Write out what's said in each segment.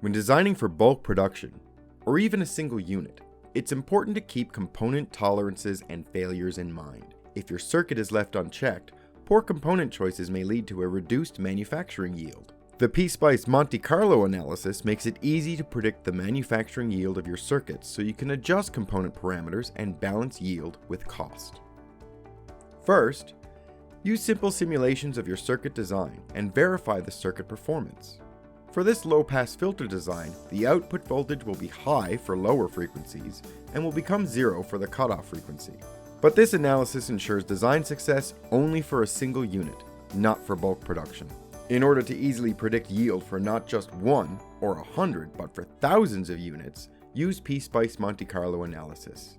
When designing for bulk production, or even a single unit, it's important to keep component tolerances and failures in mind. If your circuit is left unchecked, poor component choices may lead to a reduced manufacturing yield. The PSpice Monte Carlo analysis makes it easy to predict the manufacturing yield of your circuits so you can adjust component parameters and balance yield with cost. First, use simple simulations of your circuit design and verify the circuit performance. For this low-pass filter design, the output voltage will be high for lower frequencies and will become zero for the cutoff frequency. But this analysis ensures design success only for a single unit, not for bulk production. In order to easily predict yield for not just 1 or 100, but for thousands of units, use PSpice Monte Carlo analysis.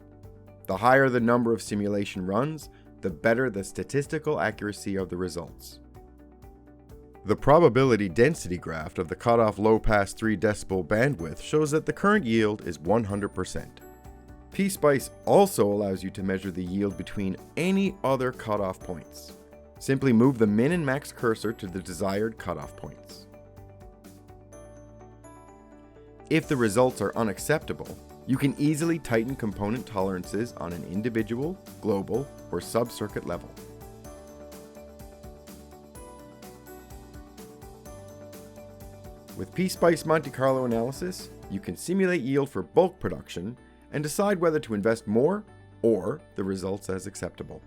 The higher the number of simulation runs, the better the statistical accuracy of the results. The probability density graph of the cutoff low-pass 3 decibel bandwidth shows that the current yield is 100%. PSpice also allows you to measure the yield between any other cutoff points. Simply move the min and max cursor to the desired cutoff points. If the results are unacceptable, you can easily tighten component tolerances on an individual, global, or sub-circuit level. With PSpice Monte Carlo analysis, you can simulate yield for bulk production and decide whether to invest more or the results as acceptable.